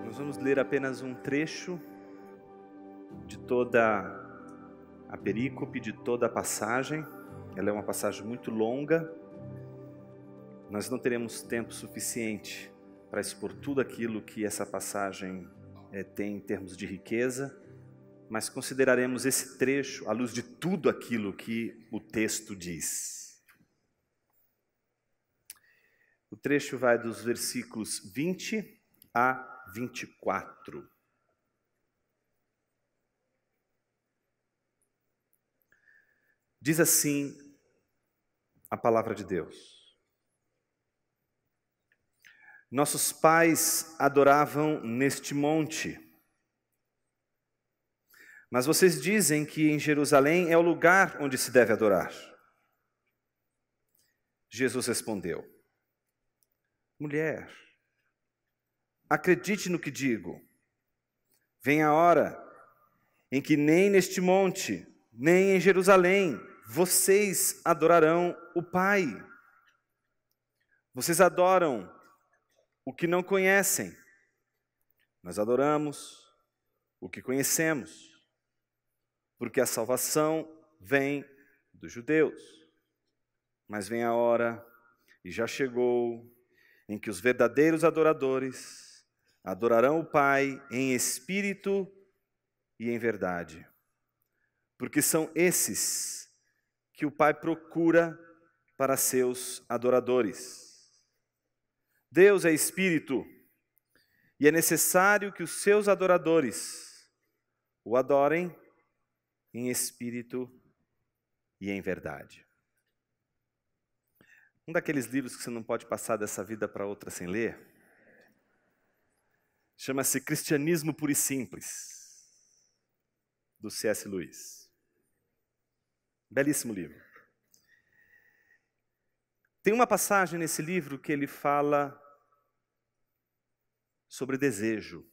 Nós vamos ler apenas um trecho de toda a perícope, de toda a passagem. Ela é uma passagem muito longa. Nós não teremos tempo suficiente para expor tudo aquilo que essa passagem tem em termos de riqueza, mas consideraremos esse trecho à luz de tudo aquilo que o texto diz. O trecho vai dos versículos 20 a 24. Diz assim a palavra de Deus: Nossos pais adoravam neste monte, mas vocês dizem que em Jerusalém é o lugar onde se deve adorar. Jesus respondeu: Mulher, acredite no que digo. Vem a hora em que nem neste monte, nem em Jerusalém, vocês adorarão o Pai. Vocês adoram o que não conhecem. Nós adoramos o que conhecemos, porque a salvação vem dos judeus. Mas vem a hora, e já chegou, em que os verdadeiros adoradores adorarão o Pai em espírito e em verdade. Porque são esses que o Pai procura para seus adoradores. Deus é espírito, e é necessário que os seus adoradores o adorem em espírito e em verdade. Um daqueles livros que você não pode passar dessa vida para outra sem ler, chama-se Cristianismo Puro e Simples, do C.S. Lewis. Belíssimo livro. Tem uma passagem nesse livro que ele fala sobre desejo.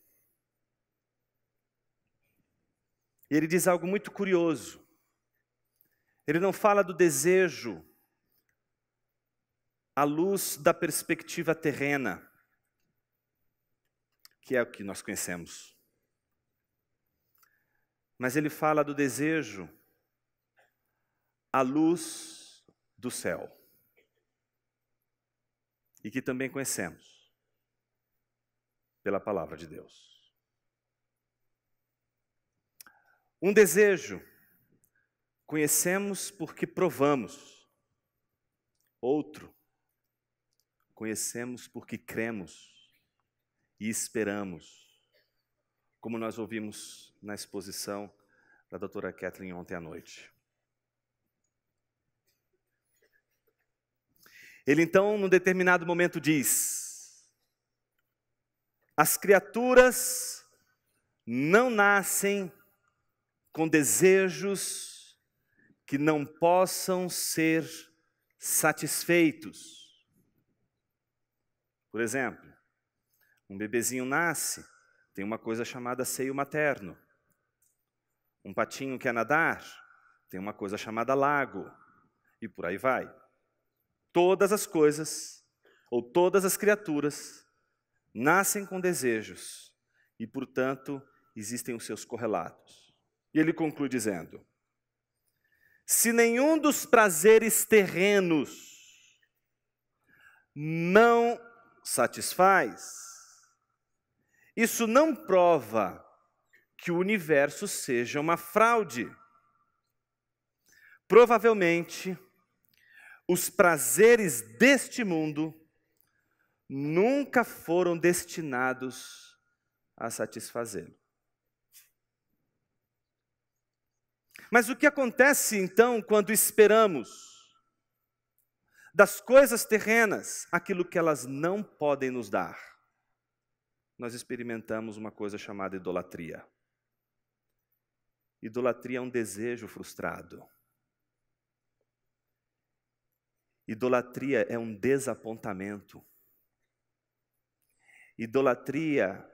E ele diz algo muito curioso. Ele não fala do desejo à luz da perspectiva terrena, que é o que nós conhecemos. Mas ele fala do desejo à luz do céu, e que também conhecemos pela palavra de Deus. Um desejo conhecemos porque provamos. Outro conhecemos porque cremos e esperamos, como nós ouvimos na exposição da doutora Kathleen ontem à noite. Ele então, num determinado momento, diz: as criaturas não nascem com desejos que não possam ser satisfeitos. Por exemplo, um bebezinho nasce, tem uma coisa chamada seio materno. Um patinho quer nadar, tem uma coisa chamada lago. E por aí vai. Todas as coisas, ou todas as criaturas, nascem com desejos e, portanto, existem os seus correlatos. E ele conclui dizendo: se nenhum dos prazeres terrenos não satisfaz, isso não prova que o universo seja uma fraude. Provavelmente, os prazeres deste mundo nunca foram destinados a satisfazê-lo. Mas o que acontece então quando esperamos das coisas terrenas aquilo que elas não podem nos dar? Nós experimentamos uma coisa chamada idolatria. Idolatria é um desejo frustrado. Idolatria é um desapontamento. Idolatria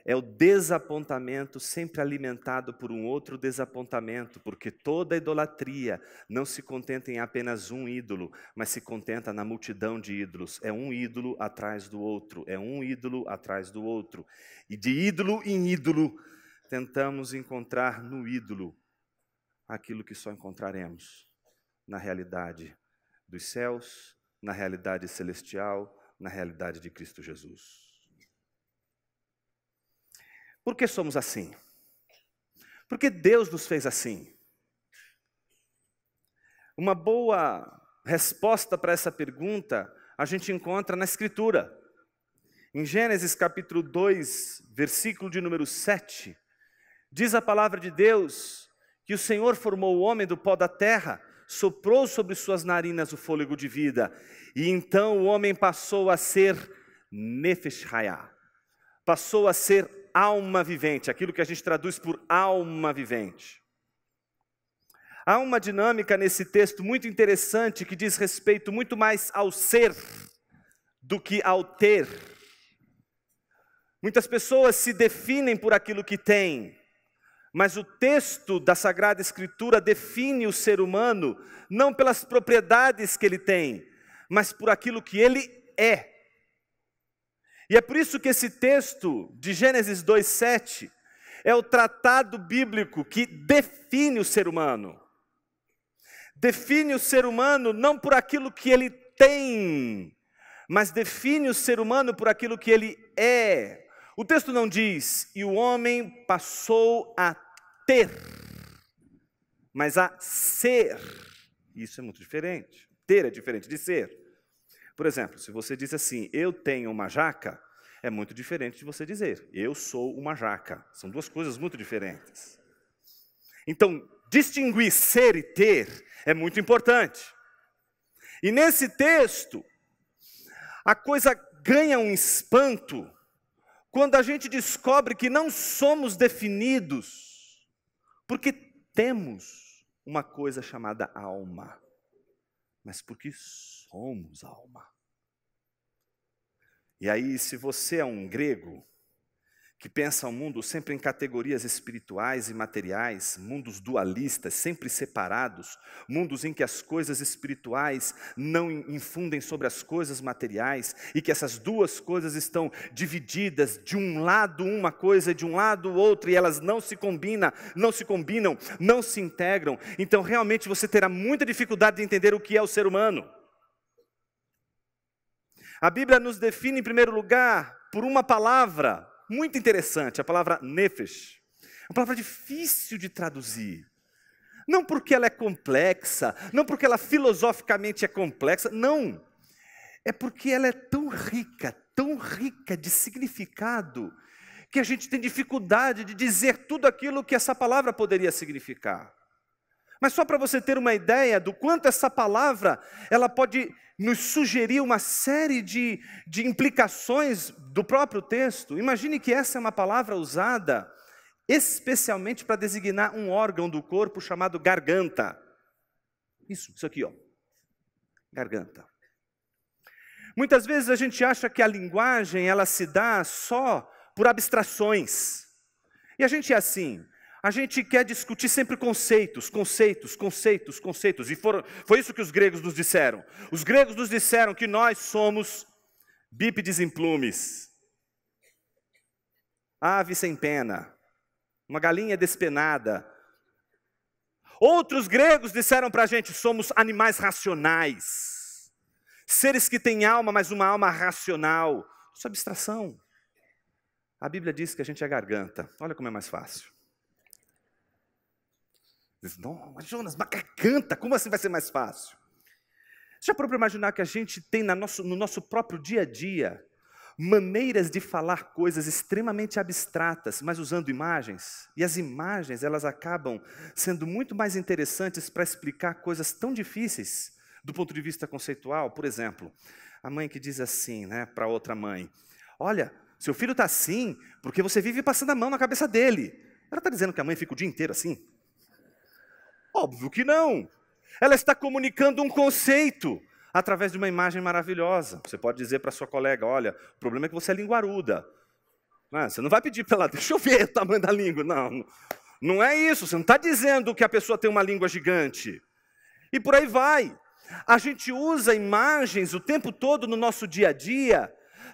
É o desapontamento sempre alimentado por um outro desapontamento, porque toda idolatria não se contenta em apenas um ídolo, mas se contenta na multidão de ídolos. É um ídolo atrás do outro, é um ídolo atrás do outro. E de ídolo em ídolo, tentamos encontrar no ídolo aquilo que só encontraremos na realidade dos céus, na realidade celestial, na realidade de Cristo Jesus. Por que somos assim? Porque Deus nos fez assim. Uma boa resposta para essa pergunta a gente encontra na Escritura. Em Gênesis capítulo 2, versículo de número 7, diz a palavra de Deus que o Senhor formou o homem do pó da terra, soprou sobre suas narinas o fôlego de vida, e então o homem passou a ser Nefesh Hayah, passou a ser alma vivente, aquilo que a gente traduz por alma vivente. Há uma dinâmica nesse texto muito interessante que diz respeito muito mais ao ser do que ao ter. Muitas pessoas se definem por aquilo que têm, mas o texto da Sagrada Escritura define o ser humano não pelas propriedades que ele tem, mas por aquilo que ele é. E é por isso que esse texto de Gênesis 2:7 é o tratado bíblico que define o ser humano. Define o ser humano não por aquilo que ele tem, mas define o ser humano por aquilo que ele é. O texto não diz, e o homem passou a ter, mas a ser. Isso é muito diferente. Ter é diferente de ser. Por exemplo, se você diz assim, eu tenho uma jaca, é muito diferente de você dizer, eu sou uma jaca. São duas coisas muito diferentes. Então, distinguir ser e ter é muito importante. E nesse texto, a coisa ganha um espanto quando a gente descobre que não somos definidos, porque temos uma coisa chamada alma, mas porque somos alma. E aí, se você é um grego que pensa o mundo sempre em categorias espirituais e materiais, mundos dualistas, sempre separados, mundos em que as coisas espirituais não infundem sobre as coisas materiais, e que essas duas coisas estão divididas, de um lado uma coisa, de um lado outra, e elas não se combinam, não se integram, então realmente você terá muita dificuldade de entender o que é o ser humano. A Bíblia nos define, em primeiro lugar, por uma palavra muito interessante, a palavra nefesh. Uma palavra difícil de traduzir. Não porque ela é complexa, não porque ela filosoficamente é complexa, não. É porque ela é tão rica de significado, que a gente tem dificuldade de dizer tudo aquilo que essa palavra poderia significar. Mas só para você ter uma ideia do quanto essa palavra, ela pode nos sugerir uma série de implicações do próprio texto. Imagine que essa é uma palavra usada especialmente para designar um órgão do corpo chamado garganta. Isso aqui, ó. Garganta. Muitas vezes a gente acha que a linguagem, ela se dá só por abstrações. E a gente é assim. A gente quer discutir sempre conceitos. E foi isso que os gregos nos disseram. Os gregos nos disseram que nós somos bípedes implumes, ave sem pena, uma galinha despenada. Outros gregos disseram para a gente, somos animais racionais, seres que têm alma, mas uma alma racional. Isso é abstração. A Bíblia diz que a gente é garganta. Olha como é mais fácil. Não, mas Jonas, mas garganta, como assim vai ser mais fácil? Já parou para imaginar que a gente tem no nosso próprio dia a dia maneiras de falar coisas extremamente abstratas, mas usando imagens? E as imagens, elas acabam sendo muito mais interessantes para explicar coisas tão difíceis do ponto de vista conceitual. Por exemplo, a mãe que diz assim, né, para outra mãe, olha, seu filho está assim porque você vive passando a mão na cabeça dele. Ela está dizendo que a mãe fica o dia inteiro assim? Óbvio que não. Ela está comunicando um conceito através de uma imagem maravilhosa. Você pode dizer para sua colega, olha, o problema é que você é linguaruda. Você não vai pedir para ela, deixa eu ver o tamanho da língua. Não, não é isso. Você não está dizendo que a pessoa tem uma língua gigante. E por aí vai. A gente usa imagens o tempo todo no nosso dia a dia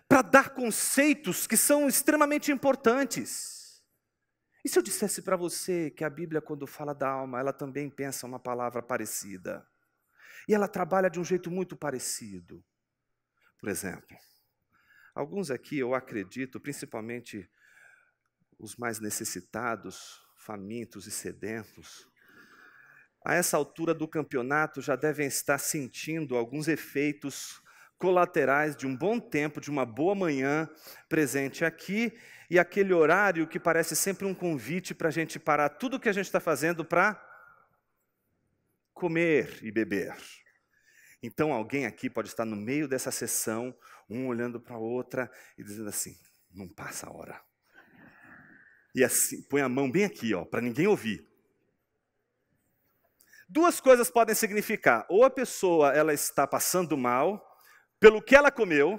para dar conceitos que são extremamente importantes. E se eu dissesse para você que a Bíblia, quando fala da alma, ela também pensa uma palavra parecida? E ela trabalha de um jeito muito parecido. Por exemplo, alguns aqui, eu acredito, principalmente os mais necessitados, famintos e sedentos, a essa altura do campeonato já devem estar sentindo alguns efeitos colaterais de um bom tempo, de uma boa manhã presente aqui, e aquele horário que parece sempre um convite para a gente parar tudo o que a gente está fazendo para comer e beber. Então alguém aqui pode estar no meio dessa sessão, um olhando para a outra e dizendo assim, não passa a hora. E assim, põe a mão bem aqui, para ninguém ouvir. Duas coisas podem significar, ou a pessoa ela está passando mal pelo que ela comeu,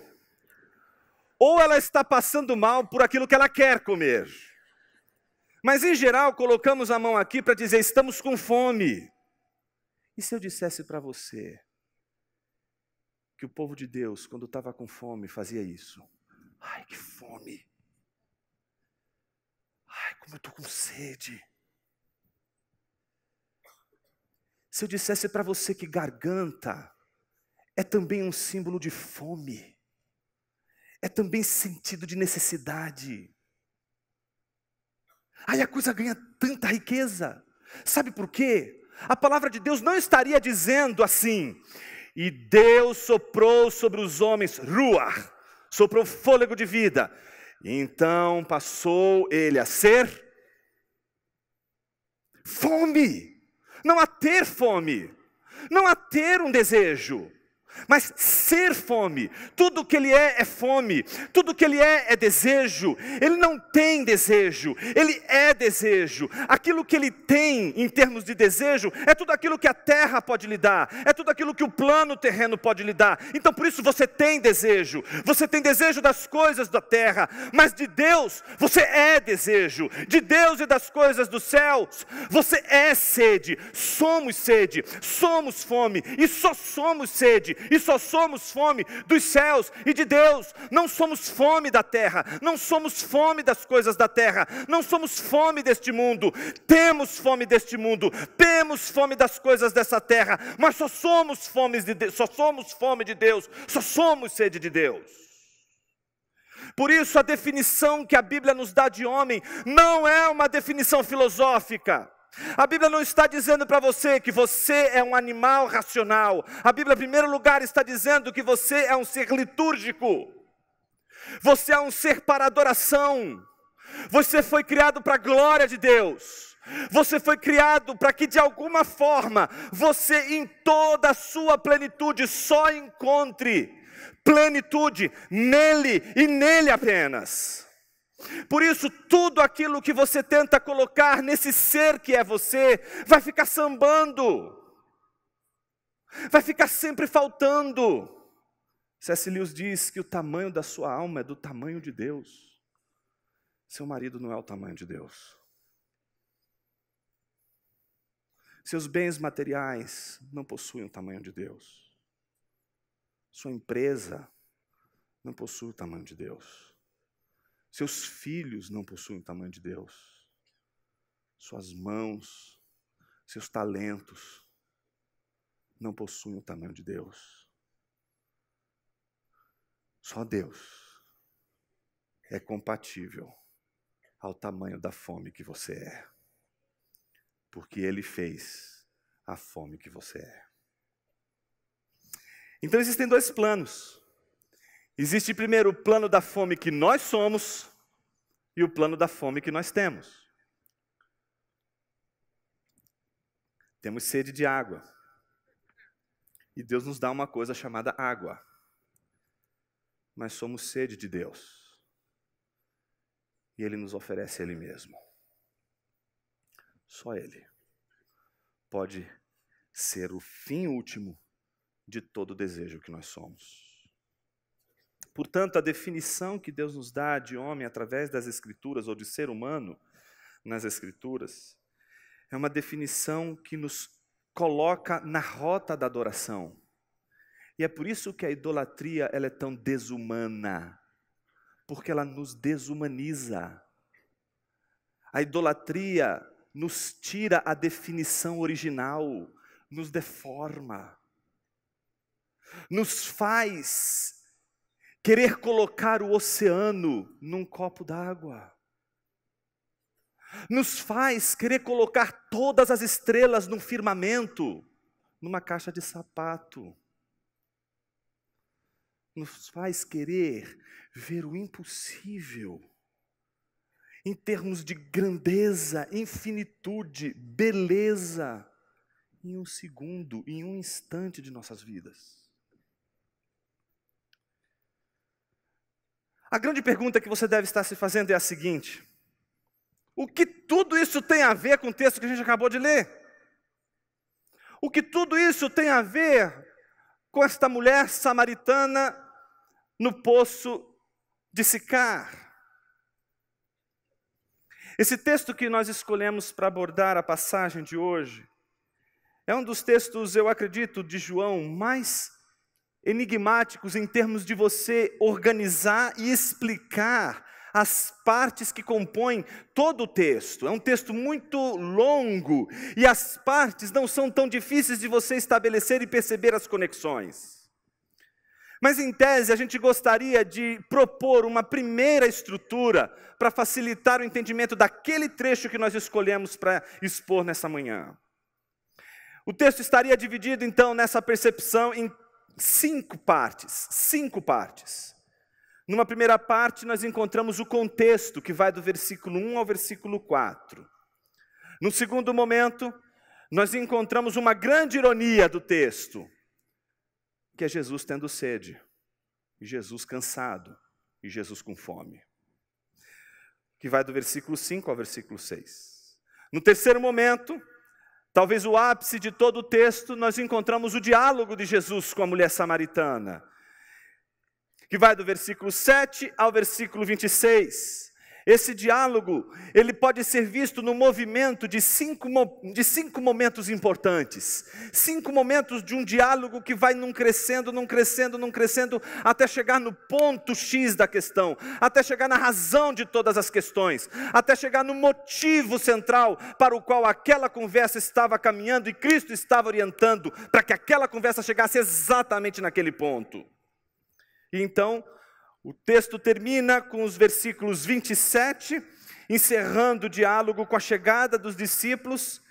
ou ela está passando mal por aquilo que ela quer comer. Mas em geral colocamos a mão aqui para dizer, estamos com fome. E se eu dissesse para você que o povo de Deus, quando estava com fome, fazia isso? Ai, que fome! Ai, como eu estou com sede! Se eu dissesse para você que garganta é também um símbolo de fome, é também sentido de necessidade. Aí a coisa ganha tanta riqueza. Sabe por quê? A palavra de Deus não estaria dizendo assim, e Deus soprou sobre os homens, ruach, soprou fôlego de vida. Então passou ele a ser fome. Não a ter fome, não a ter um desejo, mas ser fome. Tudo que ele é fome, tudo que ele é desejo. Ele não tem desejo, ele é desejo. Aquilo que ele tem em termos de desejo é tudo aquilo que a terra pode lhe dar, é tudo aquilo que o plano terreno pode lhe dar. Então por isso você tem desejo das coisas da terra, mas de Deus você é desejo, de Deus e das coisas dos céus você é sede. Somos fome, e só somos sede, e só somos fome dos céus e de Deus. Não somos fome da terra, não somos fome das coisas da terra, não somos fome deste mundo. Temos fome deste mundo, temos fome das coisas dessa terra, mas só somos fome de Deus, só somos fome de Deus, só somos sede de Deus. Por isso a definição que a Bíblia nos dá de homem não é uma definição filosófica. A Bíblia não está dizendo para você que você é um animal racional. A Bíblia, em primeiro lugar, está dizendo que você é um ser litúrgico. Você é um ser para adoração. Você foi criado para a glória de Deus. Você foi criado para que de alguma forma você em toda a sua plenitude só encontre plenitude nele e nele apenas. Por isso, tudo aquilo que você tenta colocar nesse ser que é você, vai ficar sambando, vai ficar sempre faltando. C.S. Lewis diz que o tamanho da sua alma é do tamanho de Deus. Seu marido não é o tamanho de Deus. Seus bens materiais não possuem o tamanho de Deus. Sua empresa não possui o tamanho de Deus. Seus filhos não possuem o tamanho de Deus. Suas mãos, seus talentos não possuem o tamanho de Deus. Só Deus é compatível ao tamanho da fome que você é. Porque Ele fez a fome que você é. Então existem dois planos. Existe primeiro o plano da fome que nós somos e o plano da fome que nós temos. Temos sede de água. E Deus nos dá uma coisa chamada água. Mas somos sede de Deus. E Ele nos oferece Ele mesmo. Só Ele pode ser o fim último de todo o desejo que nós somos. Portanto, a definição que Deus nos dá de homem através das Escrituras, ou de ser humano nas Escrituras, é uma definição que nos coloca na rota da adoração. E é por isso que a idolatria ela é tão desumana, porque ela nos desumaniza. A idolatria nos tira a definição original, nos deforma, nos faz querer colocar o oceano num copo d'água, nos faz querer colocar todas as estrelas num firmamento, numa caixa de sapato, nos faz querer ver o impossível em termos de grandeza, infinitude, beleza, em um segundo, em um instante de nossas vidas. A grande pergunta que você deve estar se fazendo é a seguinte: o que tudo isso tem a ver com o texto que a gente acabou de ler? O que tudo isso tem a ver com esta mulher samaritana no poço de Sicar? Esse texto que nós escolhemos para abordar a passagem de hoje é um dos textos, eu acredito, de João mais enigmáticos em termos de você organizar e explicar as partes que compõem todo o texto. É um texto muito longo e as partes não são tão difíceis de você estabelecer e perceber as conexões. Mas em tese a gente gostaria de propor uma primeira estrutura para facilitar o entendimento daquele trecho que nós escolhemos para expor nessa manhã. O texto estaria dividido então nessa percepção em 5 partes. Numa primeira parte, nós encontramos o contexto, que vai do versículo 1 ao versículo 4. No segundo momento, nós encontramos uma grande ironia do texto, que é Jesus tendo sede, e Jesus cansado, e Jesus com fome. Que vai do versículo 5 ao versículo 6. No terceiro momento, talvez o ápice de todo o texto, nós encontramos o diálogo de Jesus com a mulher samaritana, que vai do versículo 7 ao versículo 26. Esse diálogo, ele pode ser visto no movimento de cinco momentos importantes. 5 momentos de um diálogo que vai num crescendo, até chegar no ponto X da questão, até chegar na razão de todas as questões, até chegar no motivo central para o qual aquela conversa estava caminhando e Cristo estava orientando para que aquela conversa chegasse exatamente naquele ponto. E então, o texto termina com os versículos 27, encerrando o diálogo com a chegada dos discípulos,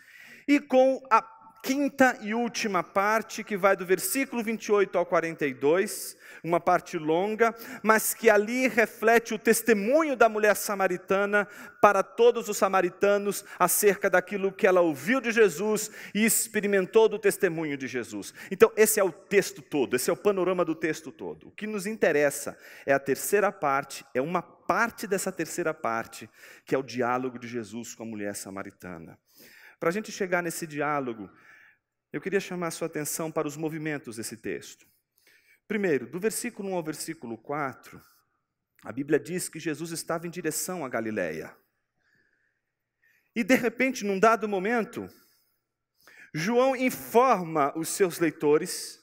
e com a quinta e última parte, que vai do versículo 28 ao 42, uma parte longa, mas que ali reflete o testemunho da mulher samaritana para todos os samaritanos acerca daquilo que ela ouviu de Jesus e experimentou do testemunho de Jesus. Então esse é o texto todo, esse é o panorama do texto todo. O que nos interessa é a terceira parte, é uma parte dessa terceira parte, que é o diálogo de Jesus com a mulher samaritana. Para a gente chegar nesse diálogo, eu queria chamar a sua atenção para os movimentos desse texto. Primeiro, do versículo 1 ao versículo 4, a Bíblia diz que Jesus estava em direção à Galileia. E de repente, num dado momento, João informa os seus leitores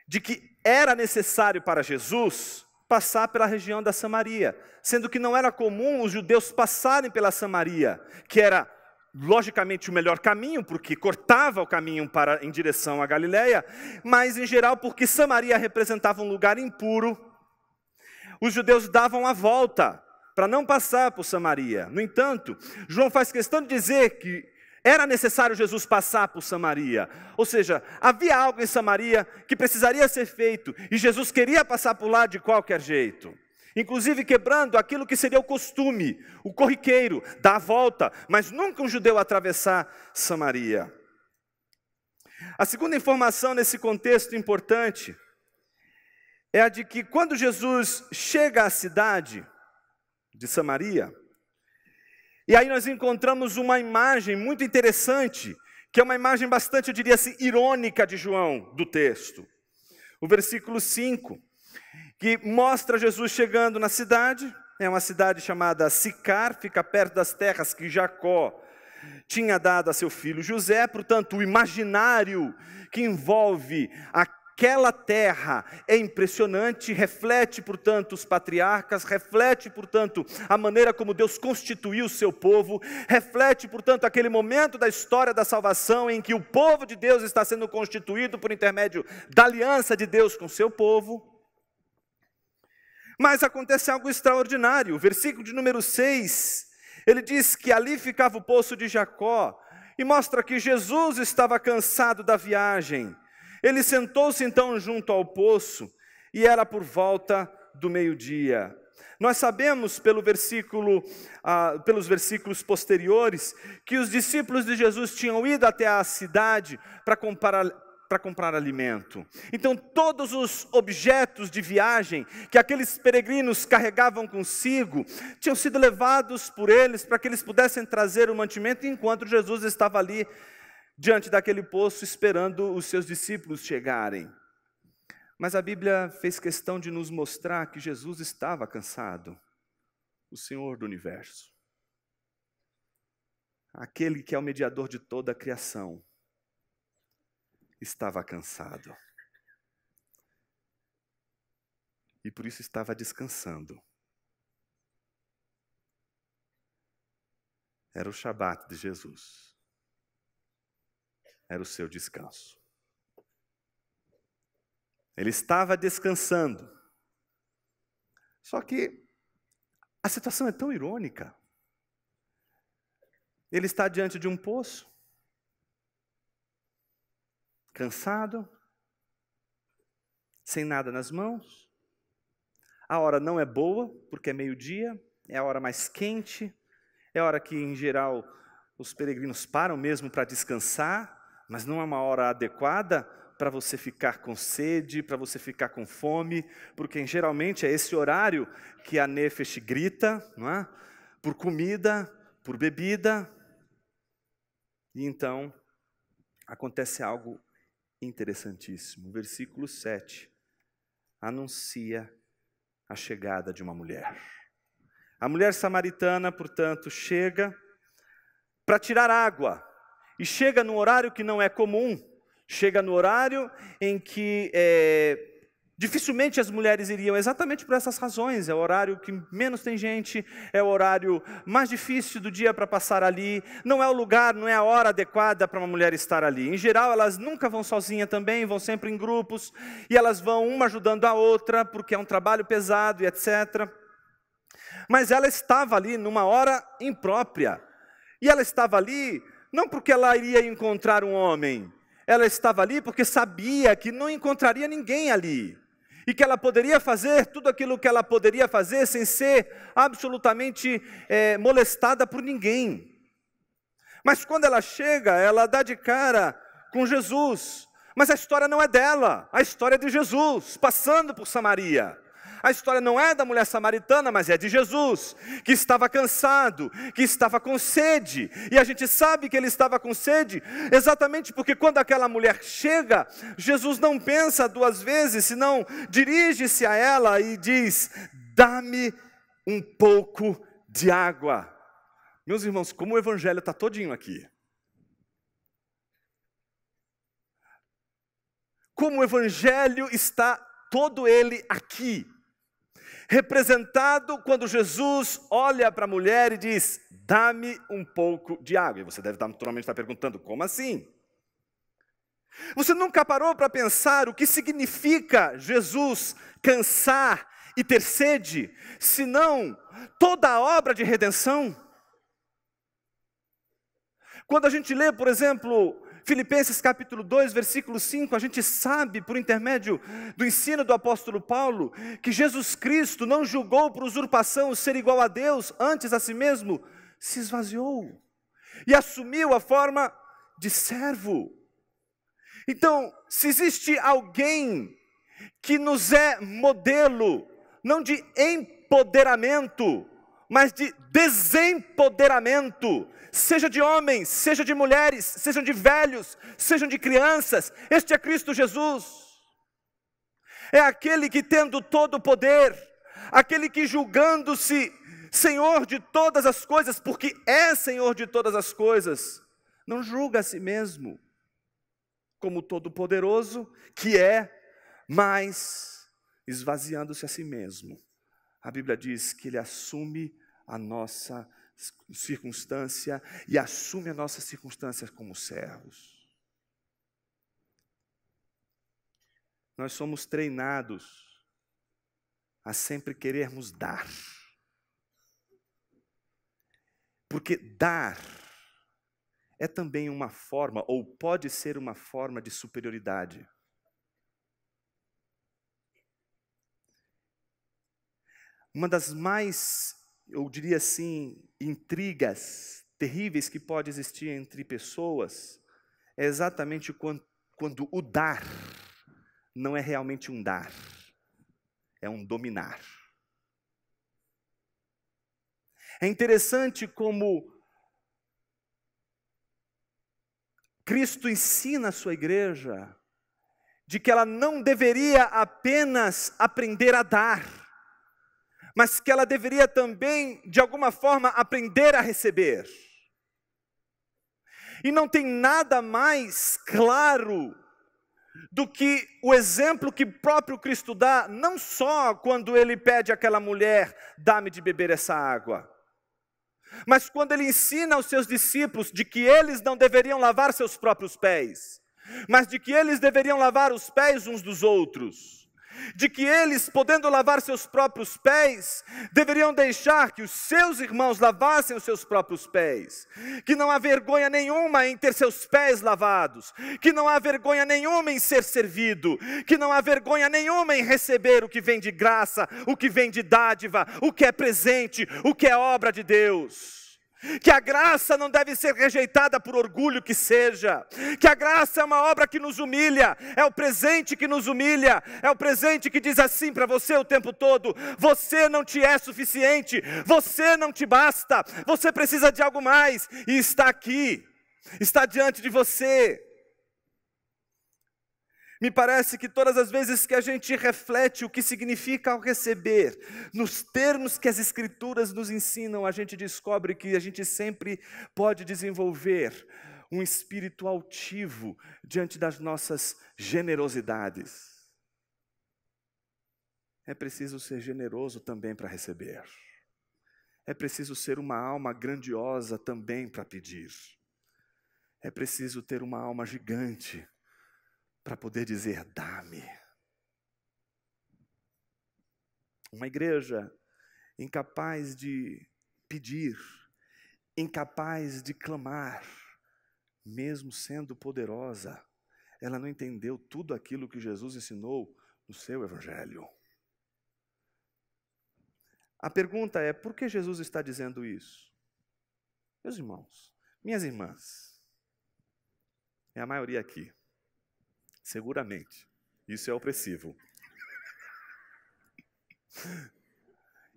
de que era necessário para Jesus passar pela região da Samaria, sendo que não era comum os judeus passarem pela Samaria, que era logicamente o melhor caminho, porque cortava o caminho em direção à Galileia, mas em geral porque Samaria representava um lugar impuro, os judeus davam a volta para não passar por Samaria. No entanto, João faz questão de dizer que era necessário Jesus passar por Samaria, ou seja, havia algo em Samaria que precisaria ser feito, e Jesus queria passar por lá de qualquer jeito. Inclusive quebrando aquilo que seria o costume, o corriqueiro, dar a volta, mas nunca um judeu atravessar Samaria. A segunda informação nesse contexto importante é a de que quando Jesus chega à cidade de Samaria, e aí nós encontramos uma imagem muito interessante, que é uma imagem bastante, eu diria assim, irônica de João, do texto. O versículo 5. que mostra Jesus chegando na cidade. É uma cidade chamada Sicar, fica perto das terras que Jacó tinha dado a seu filho José. Portanto, o imaginário que envolve aquela terra é impressionante, reflete, portanto, os patriarcas, reflete, portanto, a maneira como Deus constituiu o seu povo, reflete, portanto, aquele momento da história da salvação em que o povo de Deus está sendo constituído por intermédio da aliança de Deus com o seu povo. Mas acontece algo extraordinário. O versículo de número 6, ele diz que ali ficava o poço de Jacó, e mostra que Jesus estava cansado da viagem. Ele sentou-se então junto ao poço, e era por volta do meio-dia. Nós sabemos pelos versículos posteriores, que os discípulos de Jesus tinham ido até a cidade para comprar alimento. Então todos os objetos de viagem que aqueles peregrinos carregavam consigo, tinham sido levados por eles para que eles pudessem trazer o mantimento, enquanto Jesus estava ali, diante daquele poço, esperando os seus discípulos chegarem. Mas a Bíblia fez questão de nos mostrar que Jesus estava cansado, o Senhor do universo, aquele que é o mediador de toda a criação, estava cansado. E por isso estava descansando. Era o Shabat de Jesus. Era o seu descanso. Ele estava descansando. Só que a situação é tão irônica. Ele está diante de um poço, cansado, sem nada nas mãos. A hora não é boa, porque é meio-dia, é a hora mais quente, é a hora que, em geral, os peregrinos param mesmo para descansar, mas não é uma hora adequada para você ficar com sede, para você ficar com fome, porque geralmente é esse horário que a Nefesh grita, não é? Por comida, por bebida. E então acontece algo interessantíssimo. O versículo 7 anuncia a chegada de uma mulher. A mulher samaritana, portanto, chega para tirar água. E chega num horário que não é comum. Chega no horário em que dificilmente as mulheres iriam, exatamente por essas razões. É o horário que menos tem gente, é o horário mais difícil do dia para passar ali. Não é o lugar, não é a hora adequada para uma mulher estar ali. Em geral, elas nunca vão sozinhas também, vão sempre em grupos. E elas vão uma ajudando a outra, porque é um trabalho pesado e etc. Mas ela estava ali numa hora imprópria. E ela estava ali não porque ela iria encontrar um homem. Ela estava ali porque sabia que não encontraria ninguém ali. E que ela poderia fazer tudo aquilo que ela poderia fazer sem ser absolutamente molestada por ninguém. Mas quando ela chega, ela dá de cara com Jesus. Mas a história não é dela, a história é de Jesus, passando por Samaria. A história não é da mulher samaritana, mas é de Jesus, que estava cansado, que estava com sede. E a gente sabe que ele estava com sede, exatamente porque quando aquela mulher chega, Jesus não pensa duas vezes, senão dirige-se a ela e diz: dá-me um pouco de água. Meus irmãos, como o evangelho está todinho aqui. Como o evangelho está todo ele aqui. Representado quando Jesus olha para a mulher e diz: dá-me um pouco de água. E você deve naturalmente estar perguntando: como assim? Você nunca parou para pensar o que significa Jesus cansar e ter sede, senão toda a obra de redenção? Quando a gente lê, por exemplo, Filipenses capítulo 2, versículo 5, a gente sabe, por intermédio do ensino do apóstolo Paulo, que Jesus Cristo não julgou por usurpação o ser igual a Deus, antes a si mesmo se esvaziou e assumiu a forma de servo. Então, se existe alguém que nos é modelo, não de empoderamento, mas de desempoderamento, seja de homens, seja de mulheres, sejam de velhos, sejam de crianças, este é Cristo Jesus. É aquele que, tendo todo o poder, aquele que, julgando-se Senhor de todas as coisas, porque é Senhor de todas as coisas, não julga a si mesmo como todo-poderoso que é, mas esvaziando-se a si mesmo. A Bíblia diz que Ele assume a nossa circunstância e assume a nossa circunstância como servos. Nós somos treinados a sempre querermos dar. Porque dar é também uma forma, ou pode ser uma forma de superioridade. Uma das mais, eu diria assim, intrigas terríveis que pode existir entre pessoas é exatamente quando o dar não é realmente um dar, é um dominar. É interessante como Cristo ensina a sua igreja de que ela não deveria apenas aprender a dar, mas que ela deveria também, de alguma forma, aprender a receber. E não tem nada mais claro do que o exemplo que o próprio Cristo dá, não só quando Ele pede àquela mulher, dá-me de beber essa água, mas quando Ele ensina aos seus discípulos de que eles não deveriam lavar seus próprios pés, mas de que eles deveriam lavar os pés uns dos outros, de que eles, podendo lavar seus próprios pés, deveriam deixar que os seus irmãos lavassem os seus próprios pés, que não há vergonha nenhuma em ter seus pés lavados, que não há vergonha nenhuma em ser servido, que não há vergonha nenhuma em receber o que vem de graça, o que vem de dádiva, o que é presente, o que é obra de Deus. Que a graça não deve ser rejeitada por orgulho que seja, que a graça é uma obra que nos humilha, é o presente que nos humilha, é o presente que diz assim para você o tempo todo: você não te é suficiente, você não te basta, você precisa de algo mais, e está aqui, está diante de você. Me parece que todas as vezes que a gente reflete o que significa ao receber, nos termos que as Escrituras nos ensinam, a gente descobre que a gente sempre pode desenvolver um espírito altivo diante das nossas generosidades. É preciso ser generoso também para receber. É preciso ser uma alma grandiosa também para pedir. É preciso ter uma alma gigante para poder dizer, dá-me. Uma igreja incapaz de pedir, incapaz de clamar, mesmo sendo poderosa, ela não entendeu tudo aquilo que Jesus ensinou no seu evangelho. A pergunta é, por que Jesus está dizendo isso? Meus irmãos, minhas irmãs, é a maioria aqui. Seguramente, isso é opressivo.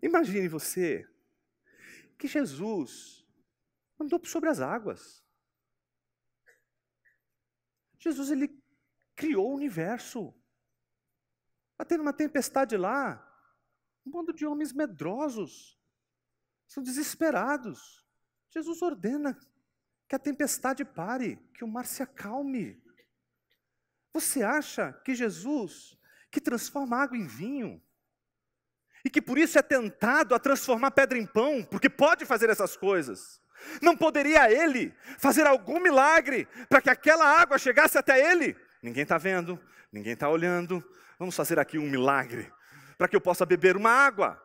Imagine você que Jesus andou sobre as águas. Jesus, Ele criou o universo. Vai ter uma tempestade lá, um bando de homens medrosos, são desesperados. Jesus ordena que a tempestade pare, que o mar se acalme. Você acha que Jesus, que transforma água em vinho, e que por isso é tentado a transformar pedra em pão, porque pode fazer essas coisas, não poderia Ele fazer algum milagre para que aquela água chegasse até Ele? Ninguém está vendo, ninguém está olhando, vamos fazer aqui um milagre, para que eu possa beber uma água.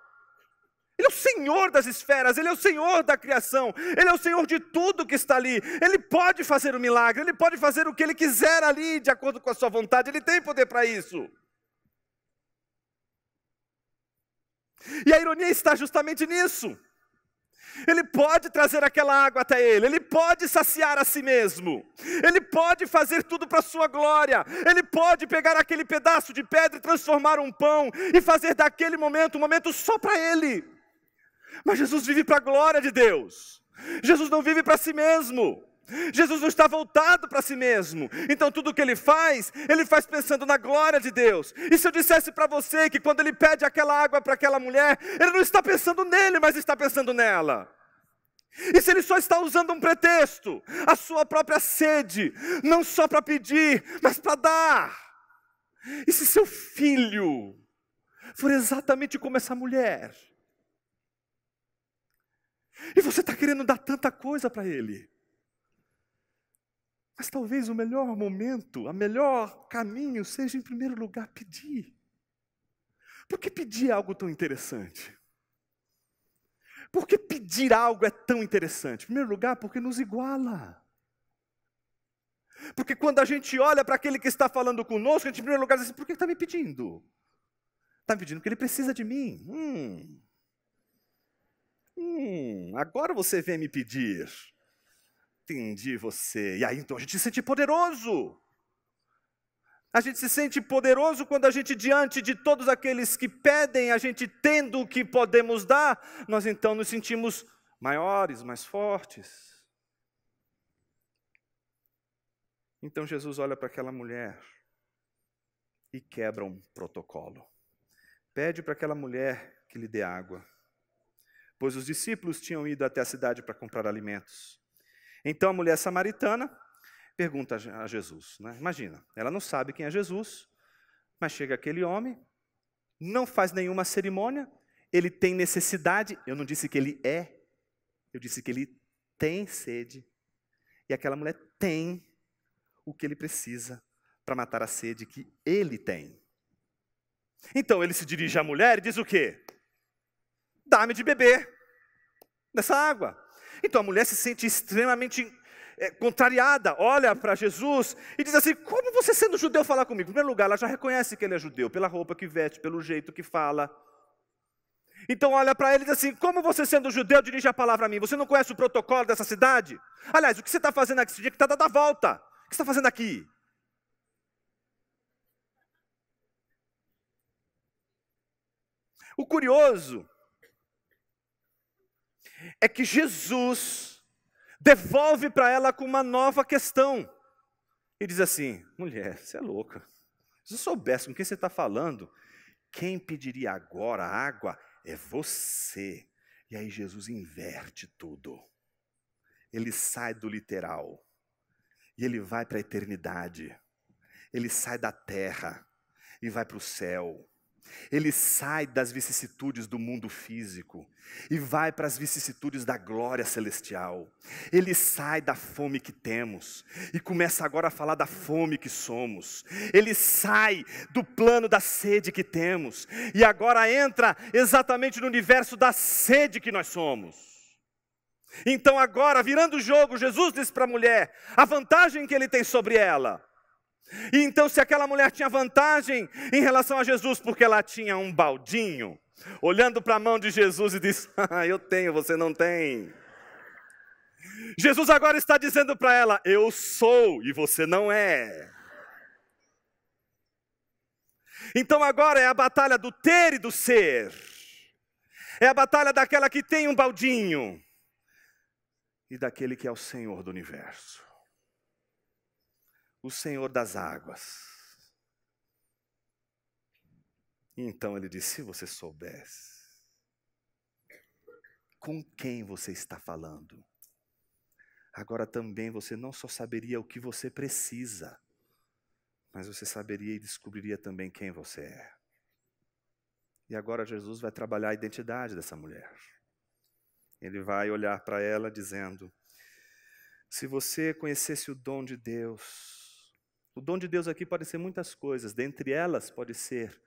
Ele é o Senhor das esferas, Ele é o Senhor da criação, Ele é o Senhor de tudo que está ali. Ele pode fazer o milagre, Ele pode fazer o que Ele quiser ali, de acordo com a sua vontade, Ele tem poder para isso. E a ironia está justamente nisso. Ele pode trazer aquela água até Ele, Ele pode saciar a si mesmo, Ele pode fazer tudo para a sua glória, Ele pode pegar aquele pedaço de pedra e transformar um pão, e fazer daquele momento um momento só para Ele. Mas Jesus vive para a glória de Deus. Jesus não vive para si mesmo. Jesus não está voltado para si mesmo. Então tudo que ele faz pensando na glória de Deus. E se eu dissesse para você que quando ele pede aquela água para aquela mulher, ele não está pensando nele, mas está pensando nela? E se ele só está usando um pretexto, a sua própria sede, não só para pedir, mas para dar? E se seu filho for exatamente como essa mulher, e você está querendo dar tanta coisa para ele, mas talvez o melhor momento, o melhor caminho seja, em primeiro lugar, pedir. Por que pedir é algo tão interessante? Por que pedir algo é tão interessante? Em primeiro lugar, porque nos iguala. Porque quando a gente olha para aquele que está falando conosco, a gente, em primeiro lugar, diz assim: por que está me pedindo? Está me pedindo porque ele precisa de mim. Agora você vem me pedir. Entendi você. E aí então a gente se sente poderoso. A gente se sente poderoso quando a gente, diante de todos aqueles que pedem, a gente tendo o que podemos dar, nós então nos sentimos maiores, mais fortes. Então Jesus olha para aquela mulher e quebra um protocolo. Pede para aquela mulher que lhe dê água, pois os discípulos tinham ido até a cidade para comprar alimentos. Então a mulher samaritana pergunta a Jesus, né? Imagina, ela não sabe quem é Jesus, mas chega aquele homem, não faz nenhuma cerimônia, ele tem necessidade, eu não disse que ele é, eu disse que ele tem sede, e aquela mulher tem o que ele precisa para matar a sede que ele tem. Então ele se dirige à mulher e diz o quê? Dá-me de beber dessa água. Então a mulher se sente extremamente contrariada, olha para Jesus e diz assim: como você sendo judeu falar comigo? Em primeiro lugar, ela já reconhece que ele é judeu, pela roupa que veste, pelo jeito que fala. Então olha para ele e diz assim: como você sendo judeu dirige a palavra a mim? Você não conhece o protocolo dessa cidade? Aliás, o que você está fazendo aqui? Você tinha que estar dando a volta. O que você está fazendo aqui? O curioso é que Jesus devolve para ela com uma nova questão. E diz assim: mulher, você é louca. Se eu soubesse com quem você está falando, quem pediria agora água é você. E aí Jesus inverte tudo. Ele sai do literal. E ele vai para a eternidade. Ele sai da terra e vai para o céu. Ele sai das vicissitudes do mundo físico e vai para as vicissitudes da glória celestial. Ele sai da fome que temos e começa agora a falar da fome que somos. Ele sai do plano da sede que temos e agora entra exatamente no universo da sede que nós somos. Então agora, virando o jogo, Jesus diz para a mulher a vantagem que ele tem sobre ela. E então, se aquela mulher tinha vantagem em relação a Jesus, porque ela tinha um baldinho, olhando para a mão de Jesus e diz: eu tenho, você não tem. Jesus agora está dizendo para ela: eu sou e você não é. Então agora é a batalha do ter e do ser. É a batalha daquela que tem um baldinho e daquele que é o Senhor do universo. O Senhor das águas. E então ele disse: se você soubesse com quem você está falando, agora também você não só saberia o que você precisa, mas você saberia e descobriria também quem você é. E agora Jesus vai trabalhar a identidade dessa mulher. Ele vai olhar para ela dizendo: se você conhecesse o dom de Deus, o dom de Deus aqui pode ser muitas coisas, dentre elas pode ser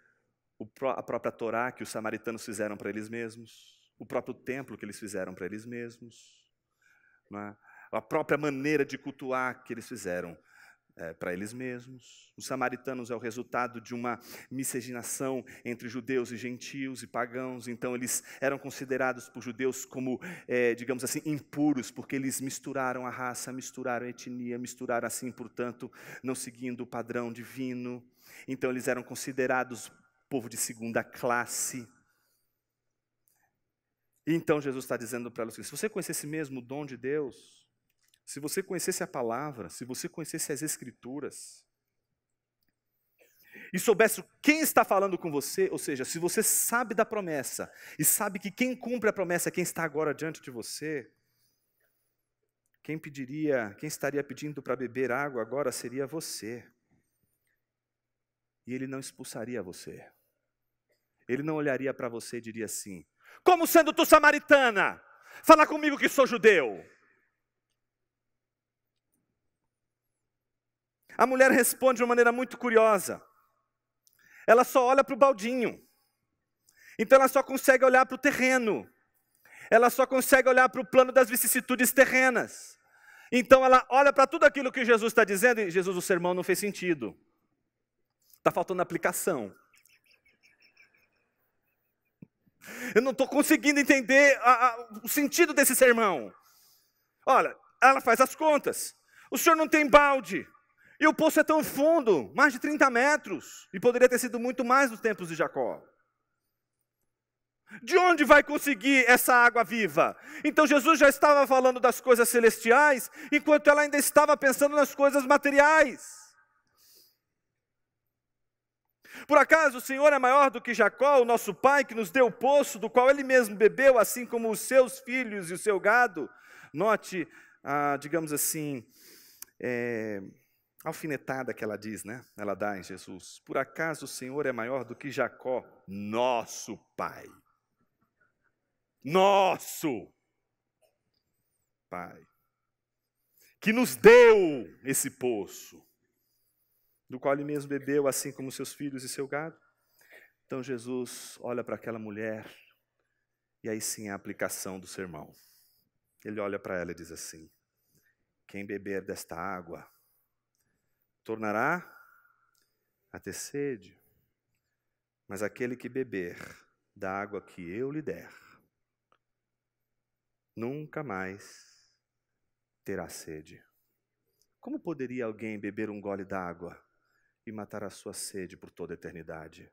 a própria Torá que os samaritanos fizeram para eles mesmos, o próprio templo que eles fizeram para eles mesmos, né? A própria maneira de cultuar que eles fizeram para eles mesmos. Os samaritanos é o resultado de uma miscigenação entre judeus e gentios e pagãos, então eles eram considerados por judeus como, digamos assim, impuros, porque eles misturaram a raça, misturaram a etnia, misturaram assim, portanto, não seguindo o padrão divino. Então eles eram considerados povo de segunda classe. E então Jesus está dizendo para elas: se você conhecesse mesmo o dom de Deus, se você conhecesse a palavra, se você conhecesse as Escrituras, e soubesse quem está falando com você, ou seja, se você sabe da promessa, e sabe que quem cumpre a promessa é quem está agora diante de você, quem estaria pedindo para beber água agora seria você. E ele não expulsaria você. Ele não olharia para você e diria assim: como sendo tu samaritana, fala comigo que sou judeu. A mulher responde de uma maneira muito curiosa. Ela só olha para o baldinho. Então ela só consegue olhar para o terreno. Ela só consegue olhar para o plano das vicissitudes terrenas. Então ela olha para tudo aquilo que Jesus está dizendo e Jesus, o sermão não fez sentido. Está faltando aplicação. Eu não estou conseguindo entender o sentido desse sermão. Olha, ela faz as contas. O senhor não tem balde. E o poço é tão fundo, mais de 30 metros. E poderia ter sido muito mais nos tempos de Jacó. De onde vai conseguir essa água viva? Então Jesus já estava falando das coisas celestiais, enquanto ela ainda estava pensando nas coisas materiais. Por acaso o Senhor é maior do que Jacó, o nosso pai, que nos deu o poço, do qual ele mesmo bebeu, assim como os seus filhos e o seu gado? Note, digamos assim, alfinetada que ela diz, né? Ela dá em Jesus. Por acaso o Senhor é maior do que Jacó, nosso pai? Nosso pai, que nos deu esse poço, do qual ele mesmo bebeu, assim como seus filhos e seu gado. Então Jesus olha para aquela mulher, e aí sim a aplicação do sermão. Ele olha para ela e diz assim: quem beber desta água, tornará a ter sede, mas aquele que beber da água que eu lhe der, nunca mais terá sede. Como poderia alguém beber um gole d'água e matar a sua sede por toda a eternidade?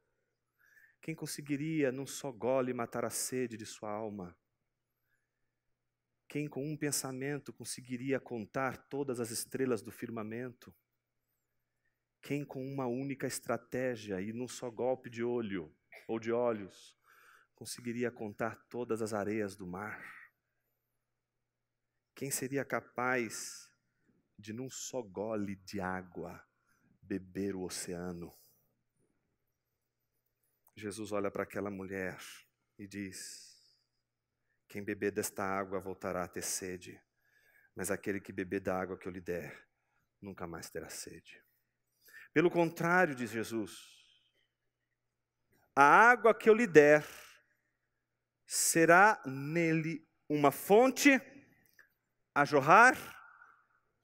Quem conseguiria num só gole matar a sede de sua alma? Quem com um pensamento conseguiria contar todas as estrelas do firmamento? Quem com uma única estratégia e num só golpe de olho ou de olhos conseguiria contar todas as areias do mar? Quem seria capaz de num só gole de água beber o oceano? Jesus olha para aquela mulher e diz: quem beber desta água voltará a ter sede, mas aquele que beber da água que eu lhe der, nunca mais terá sede. Pelo contrário, diz Jesus, a água que eu lhe der será nele uma fonte a jorrar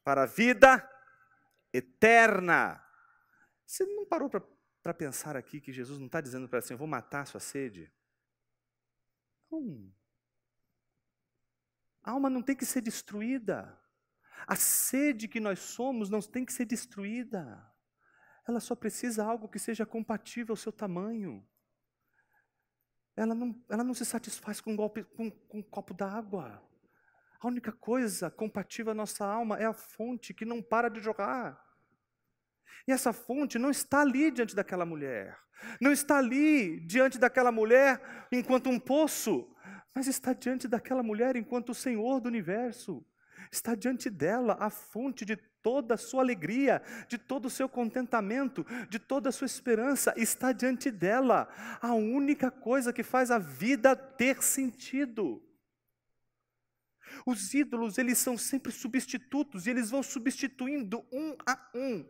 para a vida eterna. Você não parou para pensar aqui que Jesus não está dizendo para ela assim: eu vou matar a sua sede? Não. A alma não tem que ser destruída. A sede que nós somos não tem que ser destruída. Ela só precisa de algo que seja compatível ao seu tamanho. Ela não se satisfaz com um copo d'água. A única coisa compatível à nossa alma é a fonte que não para de jorrar. E essa fonte não está ali diante daquela mulher. Não está ali diante daquela mulher enquanto um poço, mas está diante daquela mulher enquanto o Senhor do universo. Está diante dela a fonte de toda a sua alegria, de todo o seu contentamento, de toda a sua esperança. Está diante dela a única coisa que faz a vida ter sentido. Os ídolos, eles são sempre substitutos, e eles vão substituindo um a um.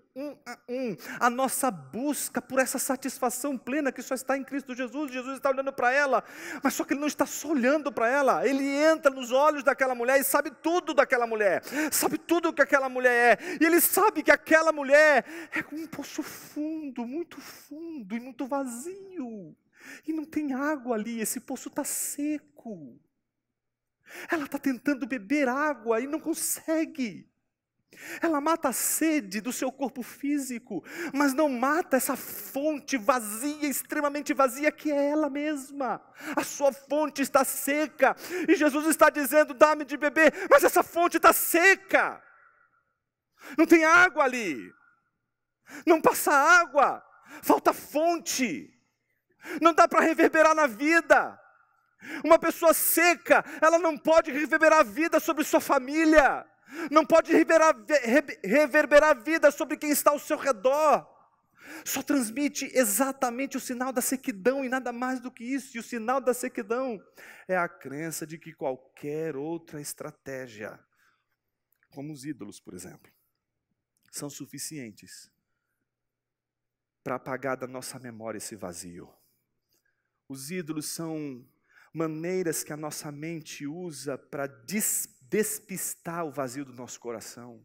A nossa busca por essa satisfação plena que só está em Cristo Jesus. Jesus está olhando para ela, mas só que Ele não está só olhando para ela. Ele entra nos olhos daquela mulher e sabe tudo daquela mulher. Sabe tudo o que aquela mulher é. E Ele sabe que aquela mulher é um poço fundo e muito vazio. E não tem água ali, esse poço está seco. Ela está tentando beber água e não consegue. Ela mata a sede do seu corpo físico, mas não mata essa fonte vazia, extremamente vazia, que é ela mesma. A sua fonte está seca, e Jesus está dizendo: dá-me de beber, mas essa fonte está seca. Não tem água ali. Não passa água. Falta fonte. Não dá para reverberar na vida. Uma pessoa seca, ela não pode reverberar a vida sobre sua família. Não pode reverberar a vida sobre quem está ao seu redor. Só transmite exatamente o sinal da sequidão e nada mais do que isso. E o sinal da sequidão é a crença de que qualquer outra estratégia, como os ídolos, por exemplo, são suficientes para apagar da nossa memória esse vazio. Os ídolos são maneiras que a nossa mente usa para despistar o vazio do nosso coração.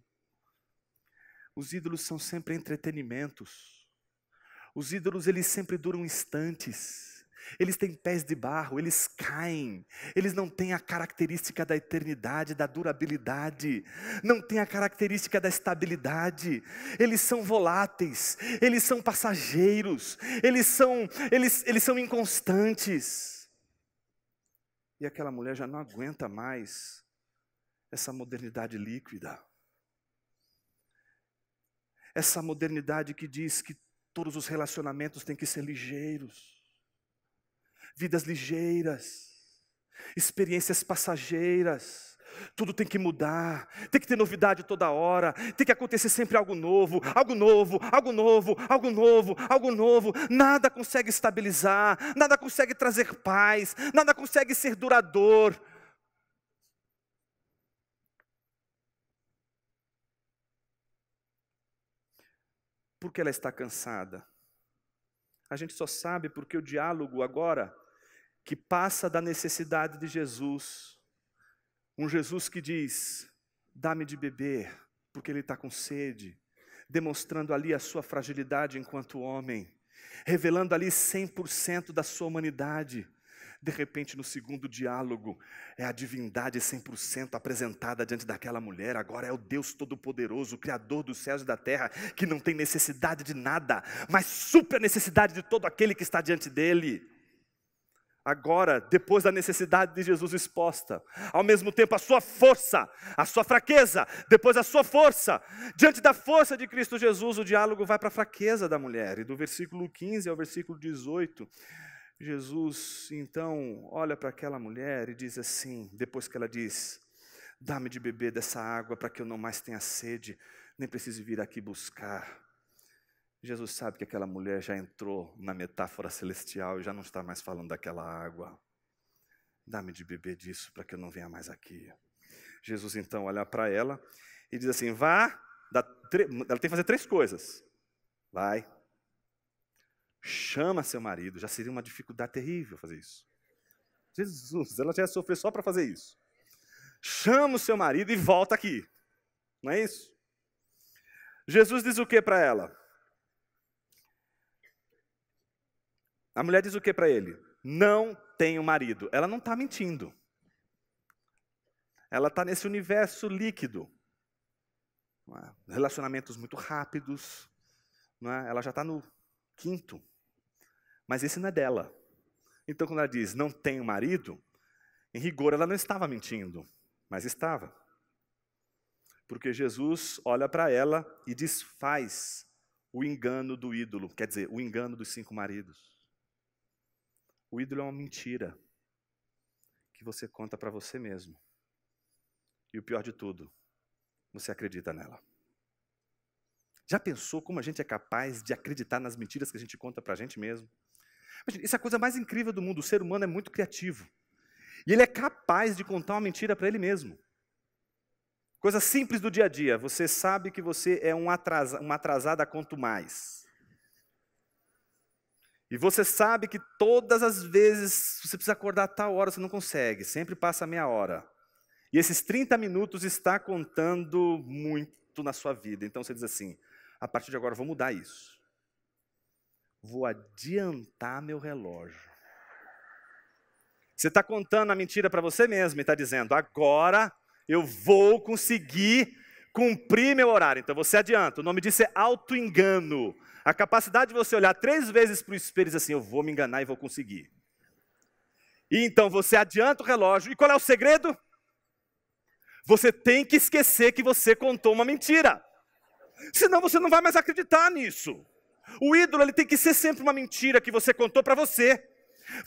Os ídolos são sempre entretenimentos. Os ídolos, eles sempre duram instantes. Eles têm pés de barro, eles caem. Eles não têm a característica da eternidade, da durabilidade. Não têm a característica da estabilidade. Eles são voláteis, eles são passageiros, eles são inconstantes. E aquela mulher já não aguenta mais essa modernidade líquida. Essa modernidade que diz que todos os relacionamentos têm que ser ligeiros. Vidas ligeiras. Experiências passageiras. Tudo tem que mudar. Tem que ter novidade toda hora. Tem que acontecer sempre algo novo. Algo novo, algo novo, algo novo, algo novo. Nada consegue estabilizar. Nada consegue trazer paz. Nada consegue ser duradouro. Porque ela está cansada. A gente só sabe porque o diálogo agora, que passa da necessidade de Jesus, um Jesus que diz, dá-me de beber, porque ele está com sede, demonstrando ali a sua fragilidade enquanto homem, revelando ali 100% da sua humanidade. De repente, no segundo diálogo, é a divindade 100% apresentada diante daquela mulher. Agora é o Deus Todo-Poderoso, o Criador dos céus e da terra, que não tem necessidade de nada, mas supre a necessidade de todo aquele que está diante dele. Agora, depois da necessidade de Jesus exposta, ao mesmo tempo a sua força, a sua fraqueza, depois a sua força. Diante da força de Cristo Jesus, o diálogo vai para a fraqueza da mulher. E do versículo 15 ao versículo 18... Jesus, então, olha para aquela mulher e diz assim, depois que ela diz, dá-me de beber dessa água para que eu não mais tenha sede, nem precise vir aqui buscar. Jesus sabe que aquela mulher já entrou na metáfora celestial e já não está mais falando daquela água. Dá-me de beber disso para que eu não venha mais aqui. Jesus, então, olha para ela e diz assim, vá, ela tem que fazer 3 coisas. Vai. Chama seu marido, já seria uma dificuldade terrível fazer isso. Jesus, ela já ia sofrer só para fazer isso. Chama o seu marido e volta aqui. Não é isso? Jesus diz o que para ela? A mulher diz o que para ele? Não tenho marido. Ela não está mentindo. Ela está nesse universo líquido. Relacionamentos muito rápidos. Ela já está no 5º. Mas esse não é dela. Então, quando ela diz, não tenho marido, em rigor ela não estava mentindo, mas estava. Porque Jesus olha para ela e desfaz o engano do ídolo, quer dizer, o engano dos 5 maridos. O ídolo é uma mentira que você conta para você mesmo. E o pior de tudo, você acredita nela. Já pensou como a gente é capaz de acreditar nas mentiras que a gente conta para a gente mesmo? Imagina, isso é a coisa mais incrível do mundo. O ser humano é muito criativo. E ele é capaz de contar uma mentira para ele mesmo. Coisa simples do dia a dia. Você sabe que você é uma atrasada quanto mais. E você sabe que todas as vezes você precisa acordar a tal hora, você não consegue. Sempre passa meia hora. E esses 30 minutos está contando muito na sua vida. Então você diz assim, a partir de agora eu vou mudar isso. Vou adiantar meu relógio. Você está contando a mentira para você mesmo e está dizendo, agora eu vou conseguir cumprir meu horário. Então você adianta. O nome disso é auto-engano. A capacidade de você olhar 3 vezes para o espelho e dizer assim, eu vou me enganar e vou conseguir. E então você adianta o relógio. E qual é o segredo? Você tem que esquecer que você contou uma mentira. Senão você não vai mais acreditar nisso. O ídolo ele tem que ser sempre uma mentira que você contou para você.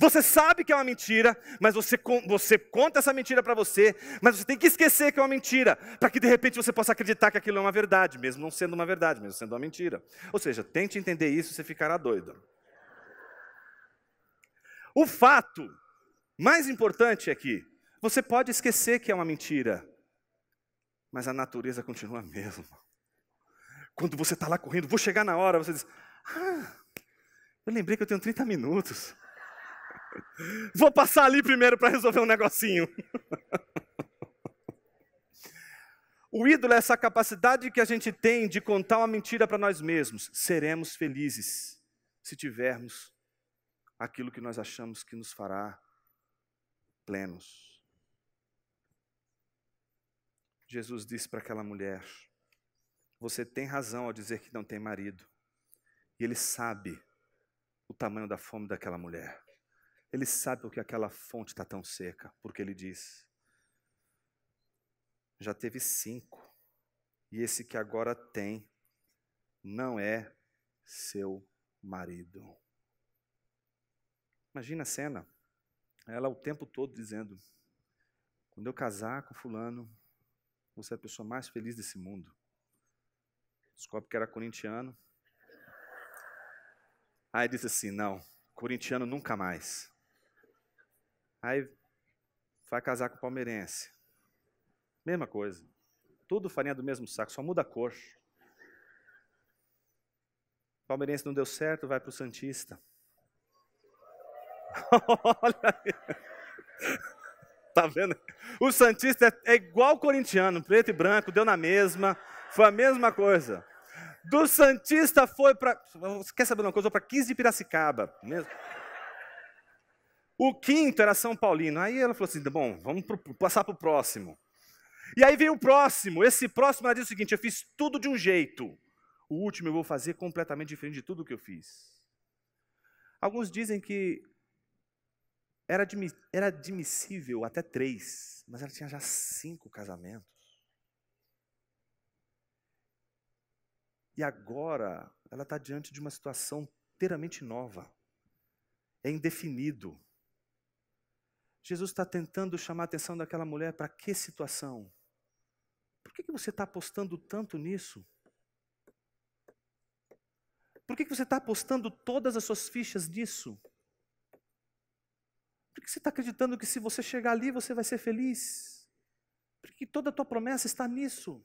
Você sabe que é uma mentira, mas você conta essa mentira para você, mas você tem que esquecer que é uma mentira, para que de repente você possa acreditar que aquilo é uma verdade, mesmo não sendo uma verdade, mesmo sendo uma mentira. Ou seja, tente entender isso, você ficará doido. O fato mais importante é que você pode esquecer que é uma mentira, mas a natureza continua a mesma. Quando você está lá correndo, vou chegar na hora, você diz, eu lembrei que eu tenho 30 minutos. Vou passar ali primeiro para resolver um negocinho. O ídolo é essa capacidade que a gente tem de contar uma mentira para nós mesmos. Seremos felizes se tivermos aquilo que nós achamos que nos fará plenos. Jesus disse para aquela mulher, você tem razão ao dizer que não tem marido. E ele sabe o tamanho da fome daquela mulher. Ele sabe por que aquela fonte está tão seca, porque ele diz, já teve 5, e esse que agora tem não é seu marido. Imagina a cena, ela o tempo todo dizendo, quando eu casar com fulano, você é a pessoa mais feliz desse mundo. Descobre que era corintiano. Aí disse assim, não, corintiano nunca mais. Aí vai casar com palmeirense. Mesma coisa. Tudo farinha do mesmo saco, só muda a cor. Palmeirense não deu certo, vai para o Santista. Olha aí. Tá vendo? O Santista é igual corintiano, preto e branco, deu na mesma, foi a mesma coisa. Do Santista foi para... Você quer saber uma coisa? Foi para 15 de Piracicaba. Mesmo. O quinto era São Paulino. Aí ela falou assim, bom, vamos passar para o próximo. E aí veio o próximo. Esse próximo ela diz o seguinte, eu fiz tudo de um jeito. O último eu vou fazer completamente diferente de tudo que eu fiz. Alguns dizem que era admissível até 3, mas ela tinha já 5 casamentos. E agora ela está diante de uma situação inteiramente nova. É indefinido. Jesus está tentando chamar a atenção daquela mulher para que situação? Por que você está apostando tanto nisso? Por que você está apostando todas as suas fichas nisso? Por que você está acreditando que se você chegar ali você vai ser feliz? Por que toda a tua promessa está nisso?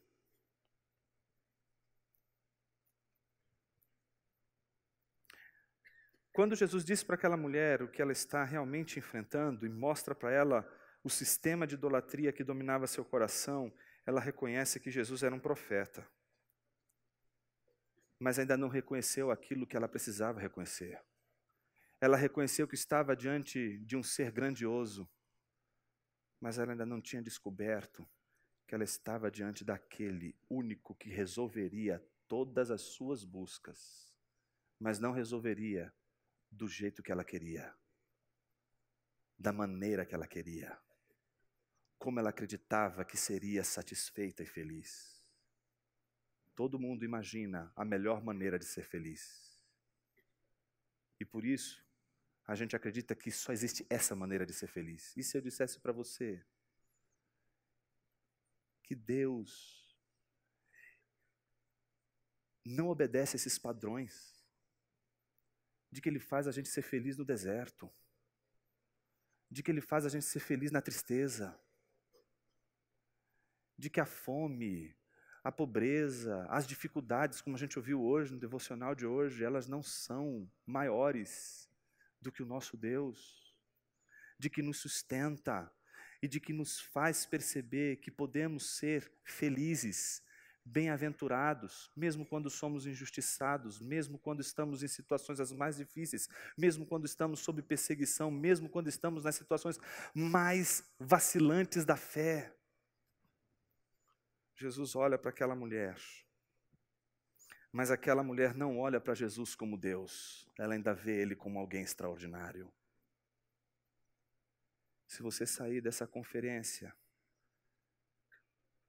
Quando Jesus disse para aquela mulher o que ela está realmente enfrentando e mostra para ela o sistema de idolatria que dominava seu coração, ela reconhece que Jesus era um profeta. Mas ainda não reconheceu aquilo que ela precisava reconhecer. Ela reconheceu que estava diante de um ser grandioso, mas ela ainda não tinha descoberto que ela estava diante daquele único que resolveria todas as suas buscas, mas não resolveria do jeito que ela queria, da maneira que ela queria, como ela acreditava que seria satisfeita e feliz. Todo mundo imagina a melhor maneira de ser feliz. E por isso, a gente acredita que só existe essa maneira de ser feliz. E se eu dissesse para você que Deus não obedece a esses padrões, de que Ele faz a gente ser feliz no deserto, de que Ele faz a gente ser feliz na tristeza, de que a fome, a pobreza, as dificuldades, como a gente ouviu hoje no devocional de hoje, elas não são maiores do que o nosso Deus, de que nos sustenta e de que nos faz perceber que podemos ser felizes, bem-aventurados, mesmo quando somos injustiçados, mesmo quando estamos em situações as mais difíceis, mesmo quando estamos sob perseguição, mesmo quando estamos nas situações mais vacilantes da fé. Jesus olha para aquela mulher, mas aquela mulher não olha para Jesus como Deus, ela ainda vê Ele como alguém extraordinário. Se você sair dessa conferência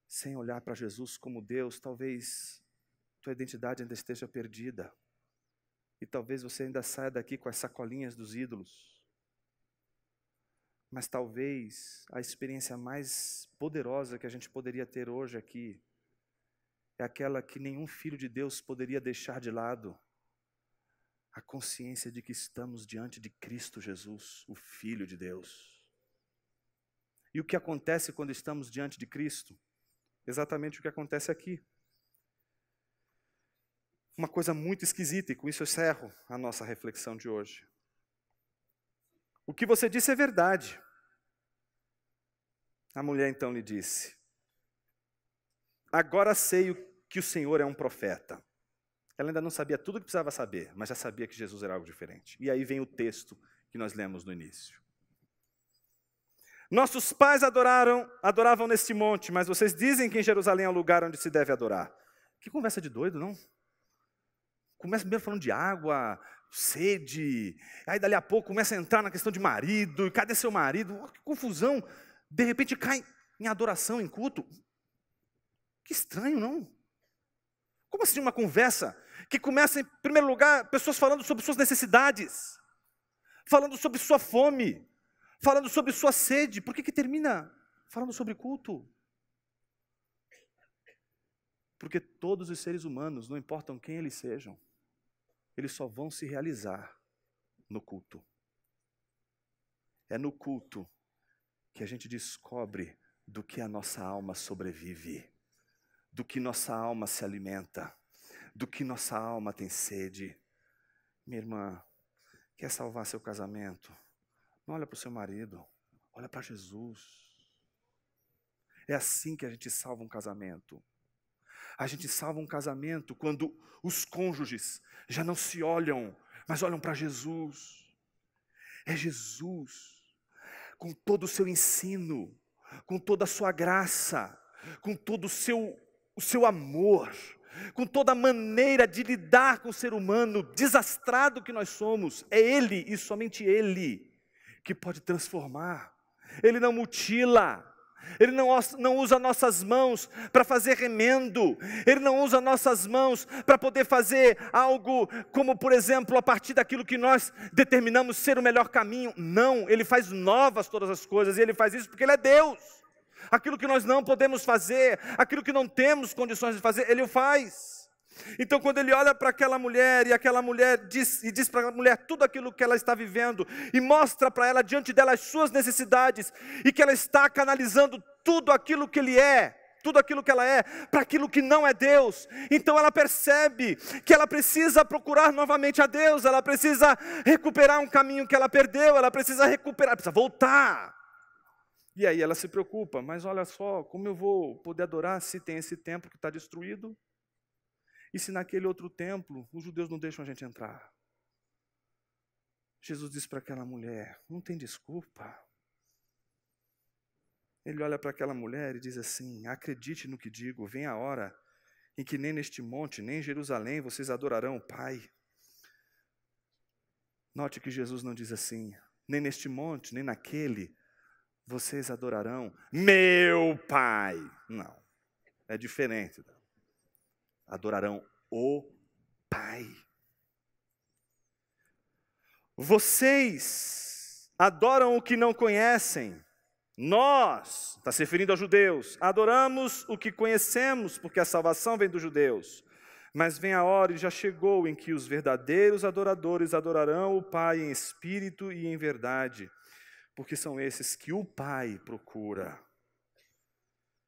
sem olhar para Jesus como Deus, talvez tua identidade ainda esteja perdida. E talvez você ainda saia daqui com as sacolinhas dos ídolos. Mas talvez a experiência mais poderosa que a gente poderia ter hoje aqui é aquela que nenhum filho de Deus poderia deixar de lado. A consciência de que estamos diante de Cristo Jesus, o Filho de Deus. E o que acontece quando estamos diante de Cristo? Exatamente o que acontece aqui. Uma coisa muito esquisita, e com isso eu encerro a nossa reflexão de hoje. O que você disse é verdade. A mulher então lhe disse: agora sei que o Senhor é um profeta. Ela ainda não sabia tudo o que precisava saber, mas já sabia que Jesus era algo diferente. E aí vem o texto que nós lemos no início. Nossos pais adoravam neste monte, mas vocês dizem que em Jerusalém é o lugar onde se deve adorar. Que conversa de doido, não? Começa primeiro falando de água, sede, aí dali a pouco começa a entrar na questão de marido, e cadê seu marido? Que confusão, de repente cai em adoração, em culto. Que estranho, não? Como assim uma conversa que começa, em primeiro lugar, pessoas falando sobre suas necessidades, falando sobre sua fome, falando sobre sua sede, por que termina falando sobre culto? Porque todos os seres humanos, não importam quem eles sejam, eles só vão se realizar no culto. É no culto que a gente descobre do que a nossa alma sobrevive, do que nossa alma se alimenta, do que nossa alma tem sede. Minha irmã, quer salvar seu casamento? Não olha para o seu marido, olha para Jesus. É assim que a gente salva um casamento. A gente salva um casamento quando os cônjuges já não se olham, mas olham para Jesus. É Jesus, com todo o seu ensino, com toda a sua graça, com todo o seu amor, com toda a maneira de lidar com o ser humano desastrado que nós somos. É Ele e somente Ele que pode transformar. Ele não mutila. Ele não usa nossas mãos para fazer remendo. Ele não usa nossas mãos para poder fazer algo como, por exemplo, a partir daquilo que nós determinamos ser o melhor caminho. Não, Ele faz novas todas as coisas. E Ele faz isso porque Ele é Deus. Aquilo que nós não podemos fazer, aquilo que não temos condições de fazer, Ele o faz. Então quando Ele olha para aquela mulher, e aquela mulher diz para aquela mulher tudo aquilo que ela está vivendo, e mostra para ela diante dela as suas necessidades, e que ela está canalizando tudo aquilo que Ele é, tudo aquilo que ela é, para aquilo que não é Deus. Então ela percebe que ela precisa procurar novamente a Deus, ela precisa recuperar um caminho que ela perdeu, ela precisa recuperar, precisa voltar. E aí ela se preocupa, mas olha só, como eu vou poder adorar se tem esse templo que está destruído? E se naquele outro templo, os judeus não deixam a gente entrar? Jesus diz para aquela mulher, não tem desculpa. Ele olha para aquela mulher e diz assim, acredite no que digo, vem a hora em que nem neste monte, nem em Jerusalém, vocês adorarão o Pai. Note que Jesus não diz assim, nem neste monte, nem naquele, vocês adorarão meu Pai. Não, é diferente. Adorarão o Pai. Vocês adoram o que não conhecem. Nós, está se referindo aos judeus, adoramos o que conhecemos, porque a salvação vem dos judeus. Mas vem a hora, e já chegou, em que os verdadeiros adoradores adorarão o Pai em espírito e em verdade, porque são esses que o Pai procura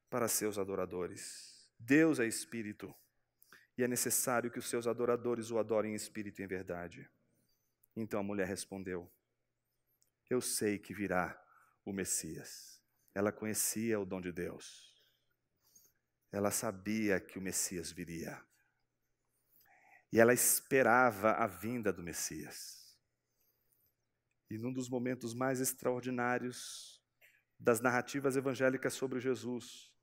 para seus adoradores. Deus é espírito. E é necessário que os seus adoradores o adorem em espírito e em verdade. Então a mulher respondeu, eu sei que virá o Messias. Ela conhecia o dom de Deus. Ela sabia que o Messias viria. E ela esperava a vinda do Messias. E num dos momentos mais extraordinários das narrativas evangélicas sobre Jesus,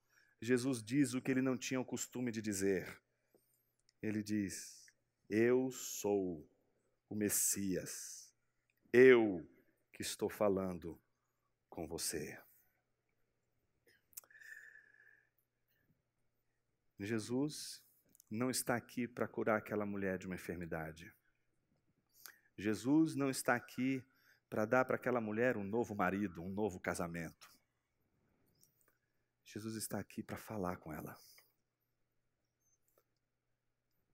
Jesus diz o que ele não tinha o costume de dizer. Ele diz, eu sou o Messias, eu que estou falando com você. Jesus não está aqui para curar aquela mulher de uma enfermidade. Jesus não está aqui para dar para aquela mulher um novo marido, um novo casamento. Jesus está aqui para falar com ela.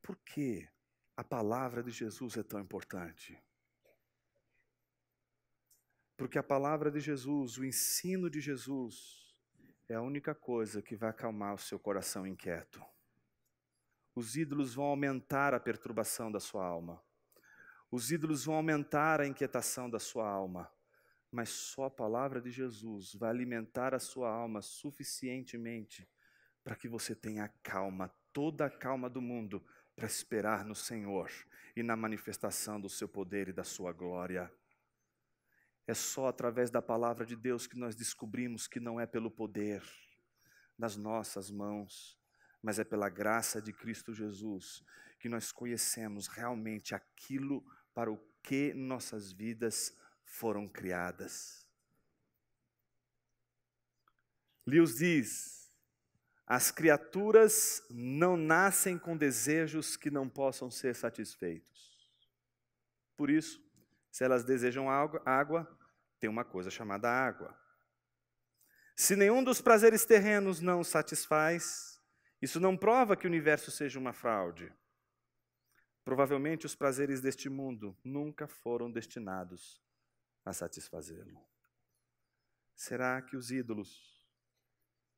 Por que a palavra de Jesus é tão importante? Porque a palavra de Jesus, o ensino de Jesus, é a única coisa que vai acalmar o seu coração inquieto. Os ídolos vão aumentar a perturbação da sua alma. Os ídolos vão aumentar a inquietação da sua alma. Mas só a palavra de Jesus vai alimentar a sua alma suficientemente para que você tenha a calma, toda a calma do mundo, para esperar no Senhor e na manifestação do seu poder e da sua glória. É só através da palavra de Deus que nós descobrimos que não é pelo poder nas nossas mãos, mas é pela graça de Cristo Jesus que nós conhecemos realmente aquilo para o que nossas vidas foram criadas. Lewis diz: as criaturas não nascem com desejos que não possam ser satisfeitos. Por isso, se elas desejam água, tem uma coisa chamada água. Se nenhum dos prazeres terrenos não os satisfaz, isso não prova que o universo seja uma fraude. Provavelmente os prazeres deste mundo nunca foram destinados a satisfazê-lo. Será que os ídolos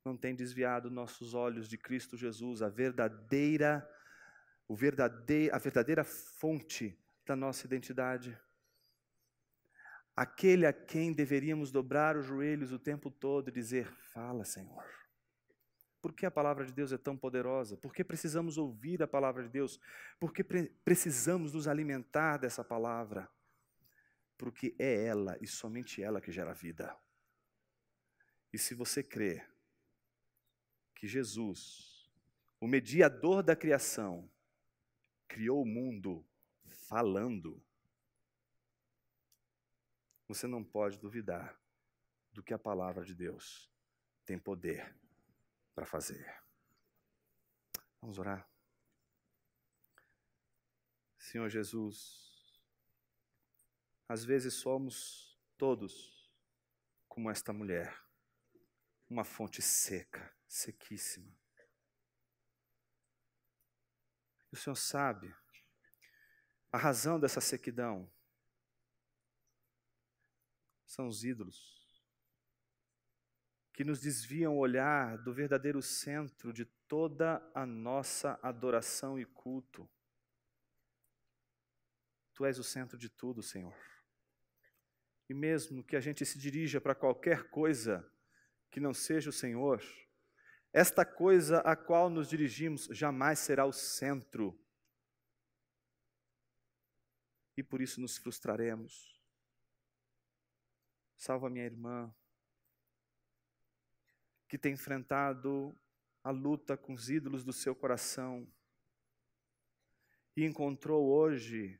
não têm desviado nossos olhos de Cristo Jesus, a verdadeira fonte da nossa identidade? Aquele a quem deveríamos dobrar os joelhos o tempo todo e dizer: fala, Senhor. Por que a palavra de Deus é tão poderosa? Por que precisamos ouvir a palavra de Deus? Por que precisamos nos alimentar dessa palavra? Porque é ela e somente ela que gera vida. E se você crê que Jesus, o mediador da criação, criou o mundo falando, você não pode duvidar do que a palavra de Deus tem poder para fazer. Vamos orar. Senhor Jesus, às vezes somos todos como esta mulher, uma fonte seca, sequíssima. E o Senhor sabe a razão dessa sequidão. São os ídolos que nos desviam o olhar do verdadeiro centro de toda a nossa adoração e culto. Tu és o centro de tudo, Senhor. E mesmo que a gente se dirija para qualquer coisa que não seja o Senhor, esta coisa a qual nos dirigimos jamais será o centro. E por isso nos frustraremos. Salva minha irmã, que tem enfrentado a luta com os ídolos do seu coração e encontrou hoje,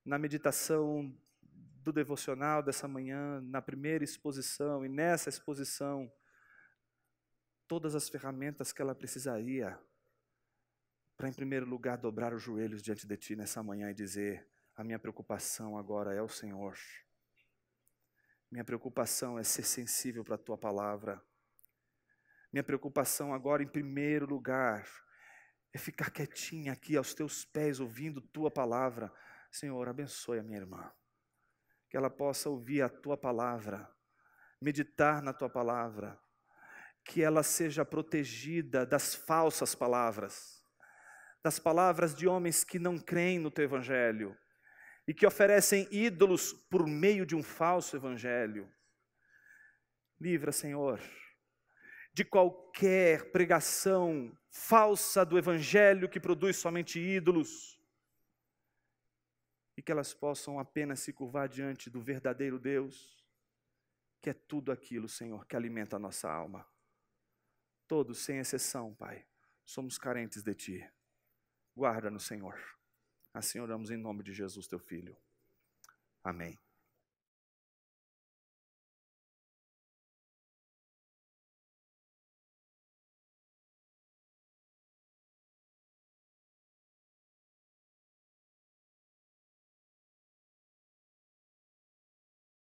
na meditação do devocional dessa manhã, na primeira exposição e nessa exposição, todas as ferramentas que ela precisaria para, em primeiro lugar, dobrar os joelhos diante de Ti nessa manhã e dizer: a minha preocupação agora é o Senhor. Minha preocupação é ser sensível para a Tua palavra. Minha preocupação agora, em primeiro lugar, é ficar quietinha aqui aos Teus pés, ouvindo Tua palavra. Senhor, abençoe a minha irmã, que ela possa ouvir a Tua palavra, meditar na Tua palavra, que ela seja protegida das falsas palavras, das palavras de homens que não creem no Teu Evangelho e que oferecem ídolos por meio de um falso Evangelho. Livra, Senhor, de qualquer pregação falsa do Evangelho que produz somente ídolos, e que elas possam apenas se curvar diante do verdadeiro Deus, que é tudo aquilo, Senhor, que alimenta a nossa alma. Todos, sem exceção, Pai, somos carentes de Ti. Guarda-nos, Senhor. Assim oramos em nome de Jesus, Teu Filho. Amém.